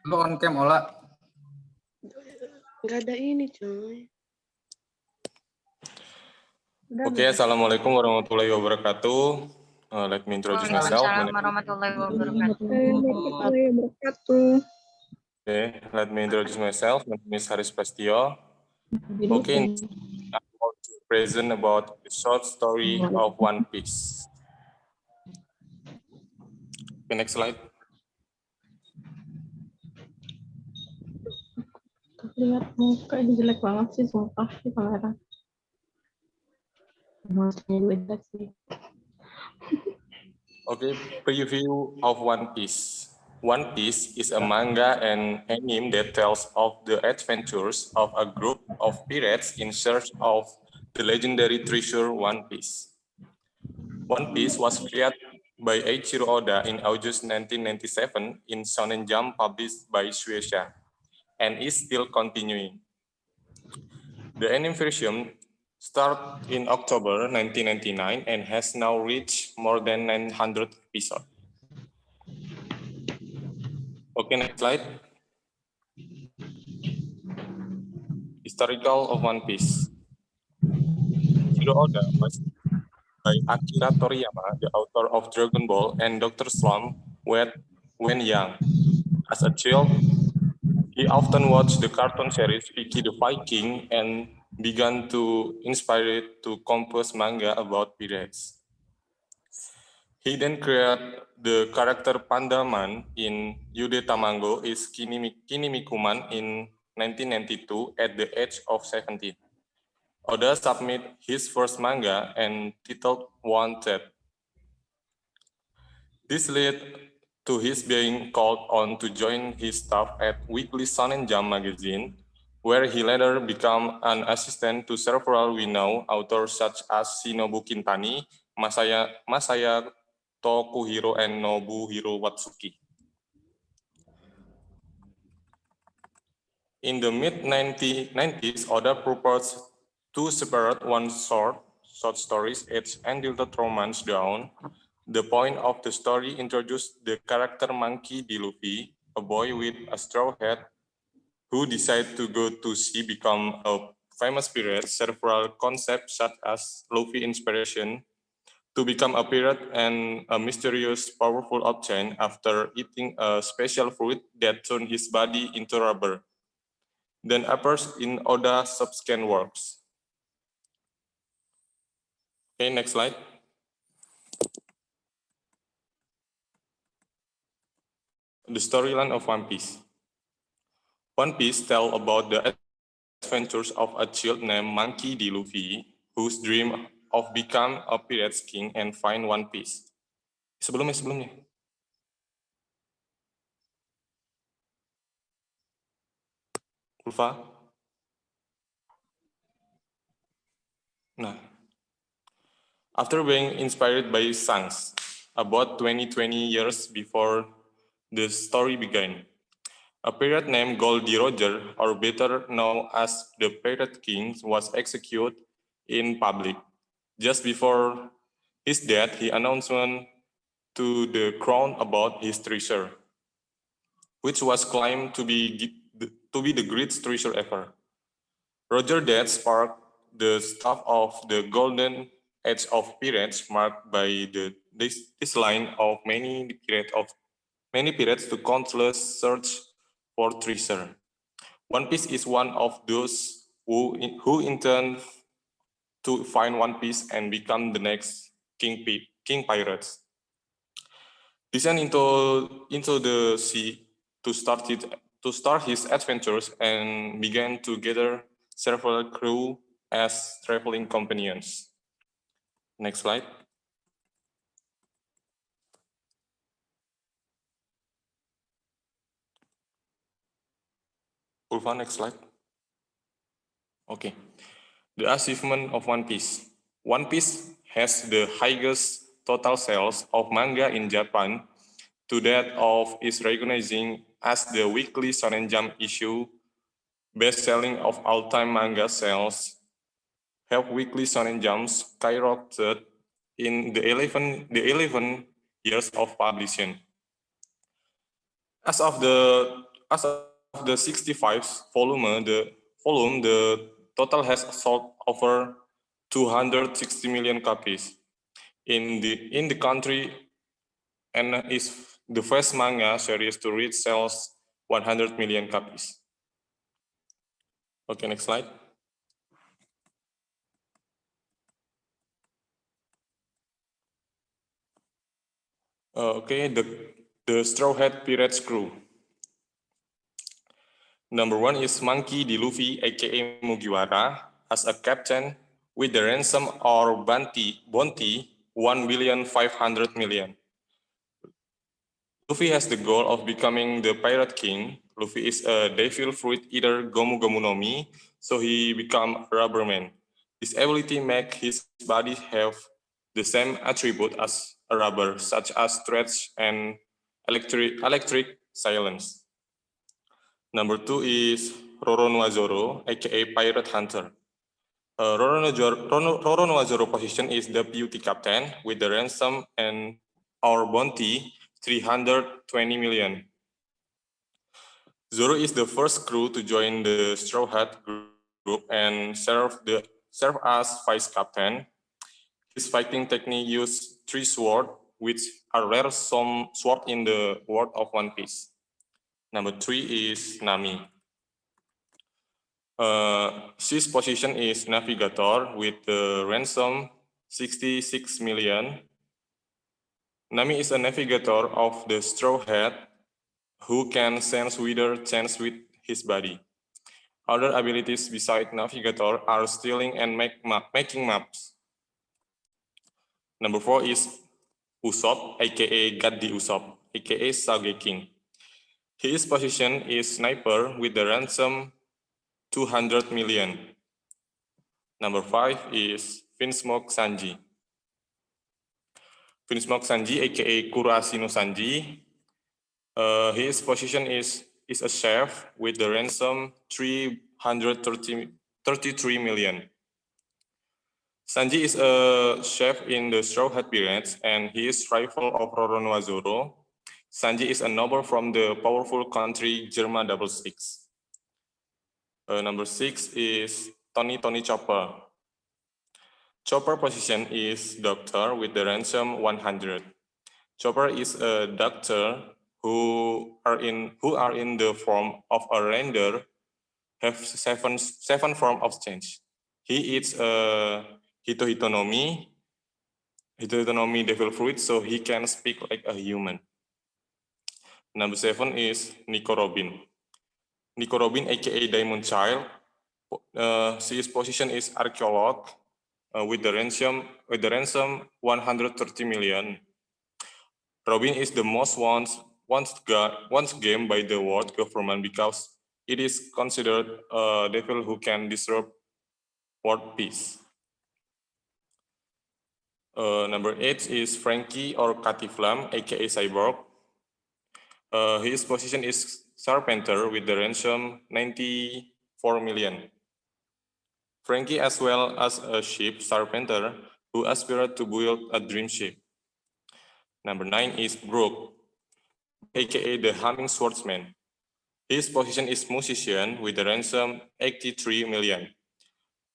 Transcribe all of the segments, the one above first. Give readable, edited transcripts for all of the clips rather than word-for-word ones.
Lu on cam, Ola. Nggak ada ini, coy. Oke, assalamualaikum warahmatullahi wabarakatuh. Let me introduce myself. Waalaikumsalam warahmatullahi wabarakatuh. Okay, let me introduce myself. My name is Haris Prastio. Okay, I'm going to present about the short story of One Piece. Okay, next slide. Lihat muka ini jelek banget sih, sumpah di kamera. Maksudnya juga jelek sih. Okay, preview of One Piece. One Piece is a manga and anime that tells of the adventures of a group of pirates in search of the legendary treasure One Piece. One Piece was created by Eiichiro Oda in August 1997 in Shonen Jump, published by Shueisha, and is still continuing. The anime version started in October 1999 and has now reached more than 900 episodes. Okay, next slide. Historical of One Piece. Eiichiro Oda was by Akira Toriyama, the author of Dragon Ball and Dr. Slump when young. As a child, he often watched the cartoon series Vicky the Viking and began to inspire it to compose manga about pirates. He then created the character Pandaman in Yude Tamango is Kinnikuman in 1992 at the age of 17. Oda submitted his first manga and titled Wanted. This led to his being called on to join his staff at Weekly Shonen Jump magazine, where he later became an assistant to several renowned authors such as Shinobu Kintani, Masaya Tokuhiro, and Nobuhiro Watsuki. In the mid-90s, Oda proposed two separate short stories, each entitled Romance Dawn. The point of the story introduced the character Monkey D. Luffy, a boy with a straw hat who decided to go to sea, become a famous pirate. Several concepts such as Luffy inspiration to become a pirate and a mysterious powerful object after eating a special fruit that turned his body into rubber then appears in Oda's subsequent works. Okay, next slide. The storyline of One Piece. One Piece tells about the adventures of a child named Monkey D. Luffy, whose dream of become a pirate's king and find One Piece. Sebelumnya. Ulfa. Nah. After being inspired by Shanks, about 20 years before the story began, a pirate named Goldie Roger, or better known as the Pirate King, was executed in public. Just before his death, he announced to the crown about his treasure, which was claimed to be the greatest treasure ever. Roger's death sparked the start of the golden age of pirates, marked by this line of many pirates to countless search for treasure. One Piece is one of those who intend to find One Piece and become the next king pirates. Descend into the sea to start his adventures and began to gather several crew as traveling companions. Next slide. Ulfa, next slide. Okay. The achievement of One Piece. One Piece has the highest total sales of manga in Japan, to that of is recognizing as the weekly Shonen Jump issue best-selling of all-time manga sales, have weekly Shonen Jumps skyrocketed in the 11 years of publishing. As of the as of the 65 volume, the total has sold over 260 million copies in the country, and is the first manga series to reach sales 100 million copies. Okay, next slide. Okay, the Straw Hat Pirates crew. Number 1 is Monkey D. Luffy, aka Mugiwara, as a captain with the ransom or bounty 1,500,000,000. Luffy has the goal of becoming the Pirate King. Luffy is a devil fruit eater Gomu Gomu no Mi, so he become Rubberman. This ability makes his body have the same attribute as a rubber, such as stretch and electric silence. Number 2 is Roronoa-Zoro, aka Pirate Hunter. Roronoa-Zoro position is deputy captain with the ransom and our bounty 320 million. Zoro is the first crew to join the Straw Hat group and serve as vice captain. His fighting technique uses 3 swords, which are rare sword in the world of One Piece. Number 3 is Nami. His position is navigator with the ransom 66 million. Nami is a navigator of the Straw Hat who can sense weather change with his body. Other abilities besides navigator are stealing and making maps. Number 4 is Usopp, aka Gaddi Usopp, aka Sage King. His position is sniper with the ransom 200 million. Number 5 is Finsmoke Sanji. Finsmoke Sanji, aka Kurasi no Sanji. His position is a chef with the ransom 333 million. Sanji is a chef in the Straw Hat Pirates, and he is rival of Roronoa-Zoro. Sanji is a noble from the powerful country Germa 66. Number 6 is Tony Chopper. Chopper position is doctor with the ransom 100. Chopper is a doctor who are in the form of a reindeer, have seven form of change. He eats Hitohitonomi devil fruit, so he can speak like a human. Number 7 is Nico Robin. Nico Robin, aka Diamond Child. His position is archaeologist with the ransom 130 million. Robin is the most wanted game by the world government because it is considered a devil who can disrupt world peace. Number 8 is Frankie or Katiflam, aka Cyborg. His position is Serpenter with the ransom 94 million. Frankie, as well as a ship Serpenter, who aspired to build a dream ship. Number 9 is Brooke, aka the Humming Swordsman. His position is musician with the ransom 83 million.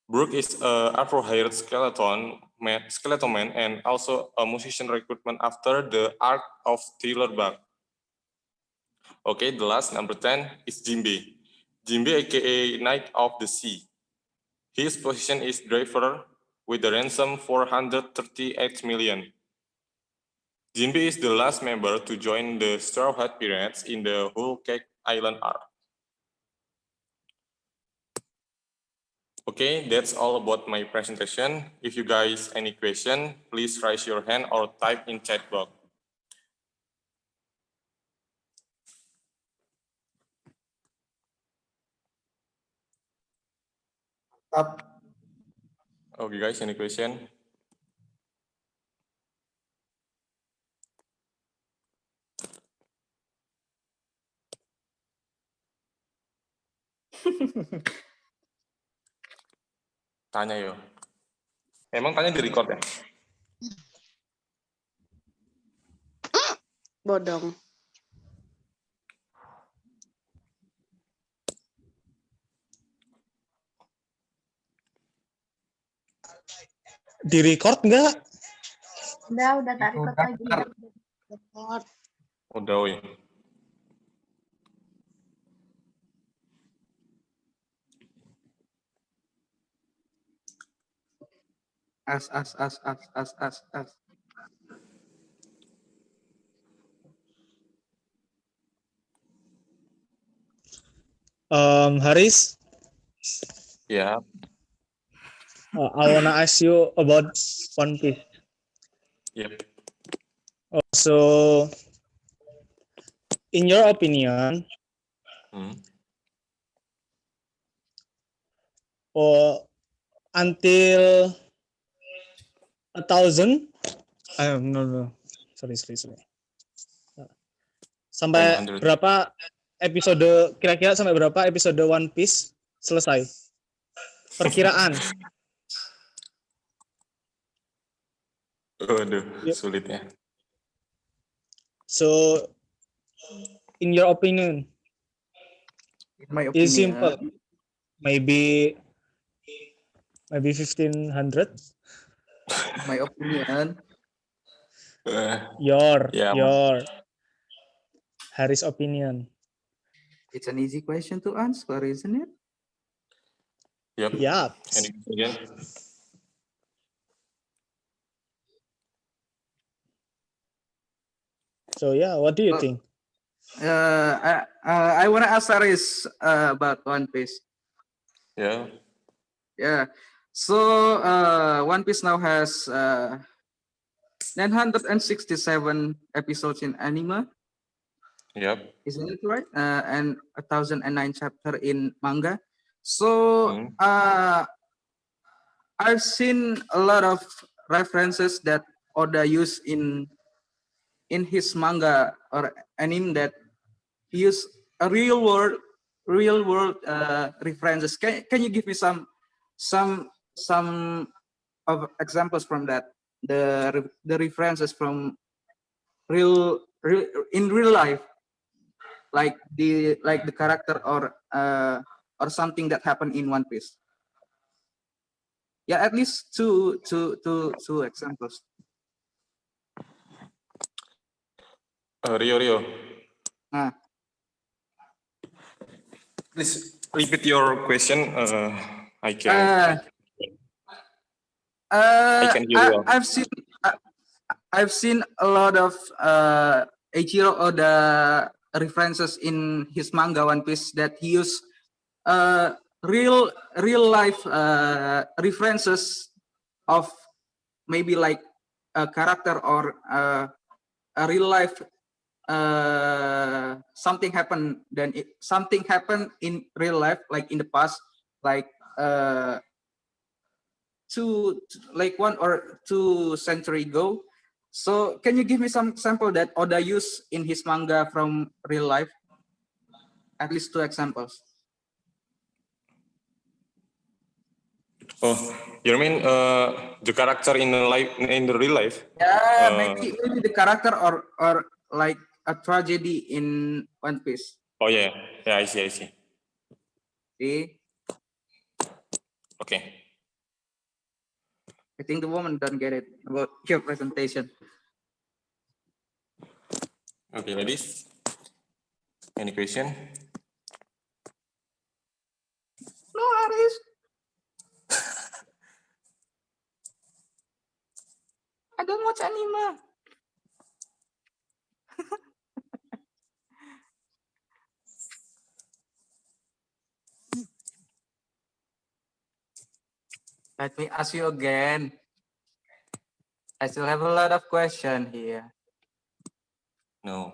Brooke is a afro-haired skeleton man and also a musician recruitment after the arc of Thriller Bark. Okay, the last, number 10, is Jinbe. Jinbe, aka Knight of the Sea. His position is driver with the ransom 438 million. Jinbe is the last member to join the Straw Hat Pirates in the Whole Cake Island arc. Okay, that's all about my presentation. If you guys any question, please raise your hand or type in chat box. Okay, guys, any question? Tanya yo. Emang tanya di record ya? Bodong. Di record nggak? Udah tarik Udah, lagi. Kak. Record. Udah, woi. As. Haris, Ya, I wanna ask you about One Piece. yep. So, in your opinion, Hmm. until 1,000, no, sorry. Sampai 900. berapa episode? Kira-kira sampai berapa episode One Piece selesai? Perkiraan. Waduh, Yep. sulit ya. So, in your opinion, In my it's opinion, simple. Maybe 1,500. in my opinion, Your Ya, Haris opinion. it's an easy question to answer, isn't it? yep. Yep. Any again? So yeah, what do you think? I want to ask Aris about One Piece. Yeah. Yeah. So One Piece now has 967 episodes in anime, Yep. isn't it right? And 1,009 chapter in manga. So I've seen a lot of references that Oda used in his manga or anime, that he used a real world references. Can you give me some of examples from that? The references from real in real life, like the character or something that happened in One Piece. Yeah, at least two examples. Rio. Ah. Please repeat your question. I can hear you well. I've seen a lot of Eiichiro Oda references in his manga One Piece, that he used real life references of maybe like a character or a real life something happened in real life, like in the past, like one or two century ago. So can you give me some example that Oda used in his manga from real life? At least two examples. Oh, you mean the character in the real life? Yeah, maybe the character or like a tragedy in One Piece. Oh yeah, I see. See, Okay. I think the woman don't get it about your presentation. Okay, ladies. Any question? No, Aris. I don't watch anime. Let me ask you again. I still have a lot of questions here. No.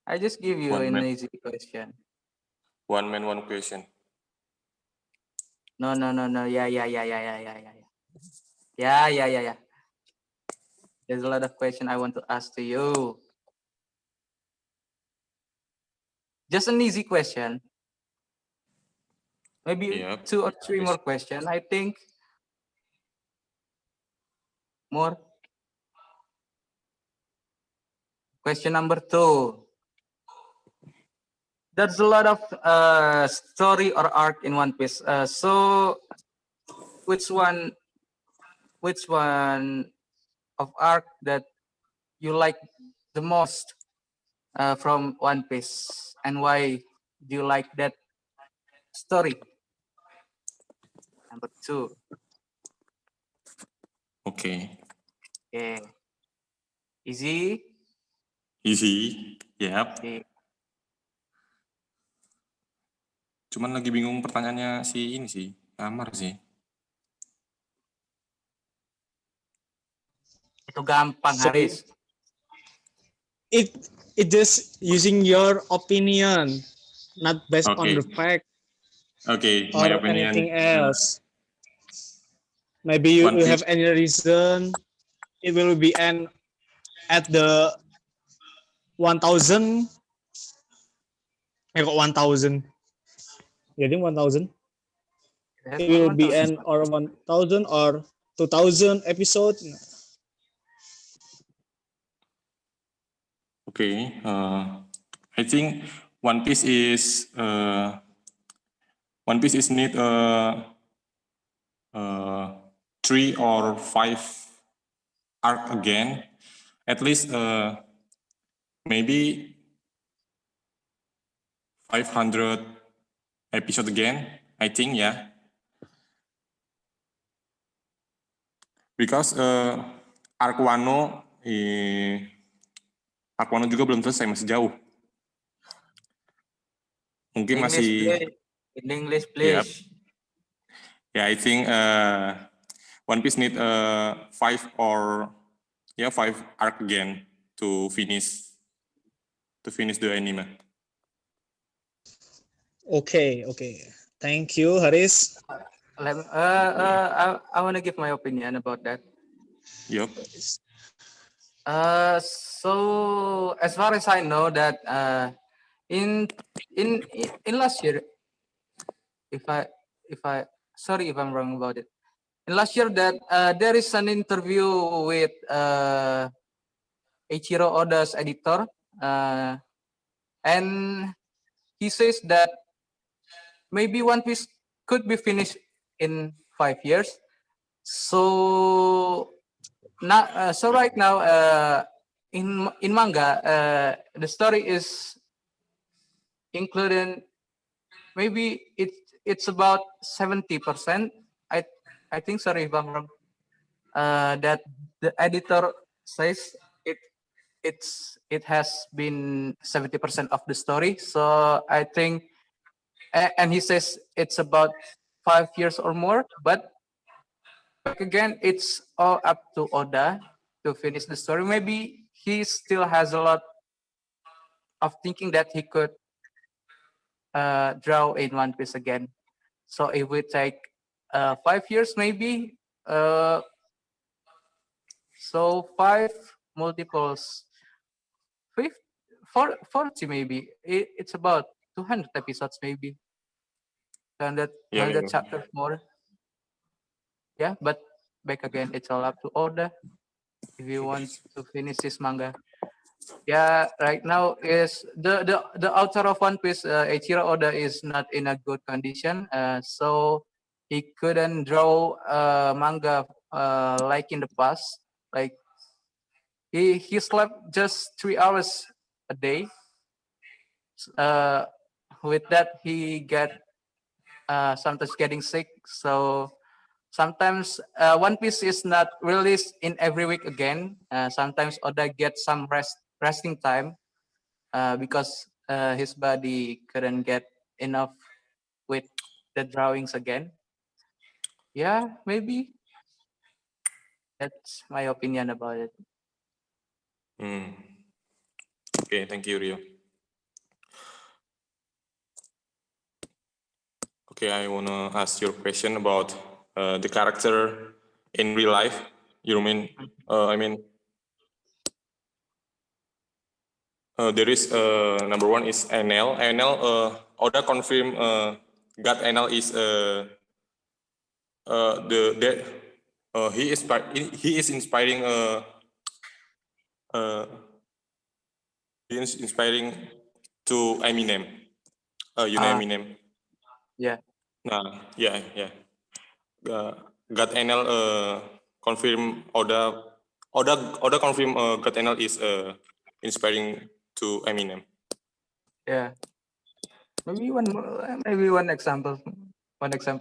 I just give you an easy question. One man, one question. No. Yeah. There's a lot of questions I want to ask to you. Just an easy question. Maybe 2 or 3 more questions, I think. More. Question number 2. There's a lot of story or arc in One Piece. So which one of arc that you like the most from One Piece, and why do you like that story? Number 2. Okay. Yeah. Easy. Easy. Yap. Okay. Cuman lagi bingung pertanyaannya si ini sih. Amar sih. Itu gampang, So- Haris. It just using your opinion, not based on Okay. the fact Okay, or my opinion. anything else. Maybe you, One you Piece. have any reason it will be end at the 1000. Kok 1000? Jadi 1000. That's It will one be thousand. end or 1000 or 2000 episode. Okay. I think One Piece is need 3 or 5 arc again. At least maybe 500 episode again. I think yeah. Because arc Wano juga belum selesai, masih jauh. Mungkin masih. In English, Yep. please. Yeah, I think One Piece need 5 arc again to finish the anime. Okay. Thank you, Haris. I want to give my opinion about that. Yup. So as far as I know that in last year, if I sorry if I'm wrong about it. In last year that there is an interview with Eiichiro Oda's editor, and he says that maybe One Piece could be finished in 5 years. So now, so right now, in manga, the story is including maybe it's about 70%. I think, sorry if I'm wrong. That the editor says it has been 70% of the story. So I think, and he says it's about 5 years or more. But back again, it's all up to Oda to finish the story. Maybe he still has a lot of thinking that he could draw in One Piece again. So it would take 5 years maybe. So 5 multiples 40 maybe. It's about 200 episodes maybe. 100 Yeah, chapters more. Yeah, but back again, it's all up to Oda if you want to finish this manga. Yeah, right now is the author of One Piece, Eiichiro Oda, is not in a good condition. So he couldn't draw manga like in the past. Like he slept just 3 hours a day. With that, he sometimes getting sick. So sometimes One Piece is not released in every week again. Sometimes Oda gets some resting time because his body couldn't get enough with the drawings again. Yeah, maybe. That's my opinion about it. Okay, thank you, Rio. Okay, I wanna ask your question about the character in real life. You mean? There is number 1 is Enel. Oda confirm God Enel is he is inspiring to Eminem. You know Eminem. Yeah. Nah, yeah. God NL confirm Oda confirm God NL is inspiring to Eminem. Yeah. Maybe one more, maybe one example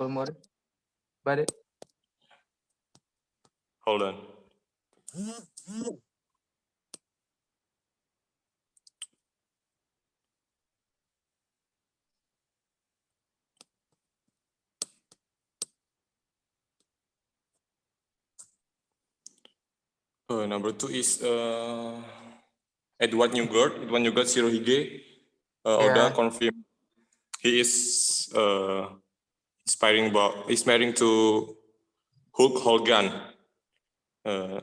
more. But Hold on. Number 2 is Edward Newgard Shirohige. Oda yeah, confirm he is inspiring to Hulk Hogan. uh,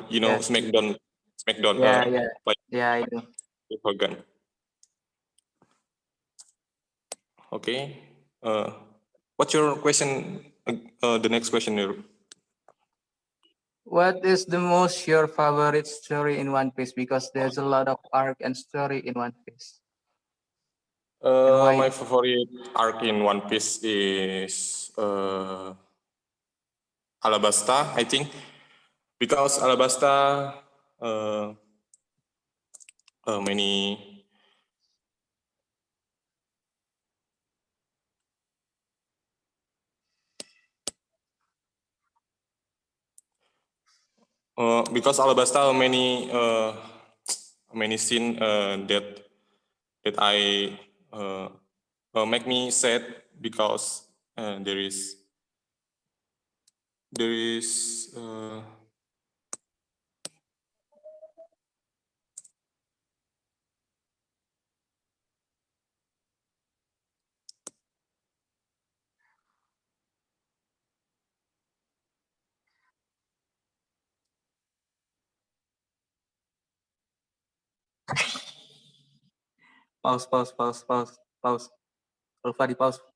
You know yes, SmackDown yeah, yeah, like yeah, I know. Hulk Hogan. Okay. What's your question? The next question, Niru. What is the most your favorite story in One Piece? Because there's a lot of arc and story in One Piece. And why? My favorite arc in One Piece is Alabasta, I think, because Alabasta many because Alabasta many scene that I make me sad because there is Pause. Alfa di pause.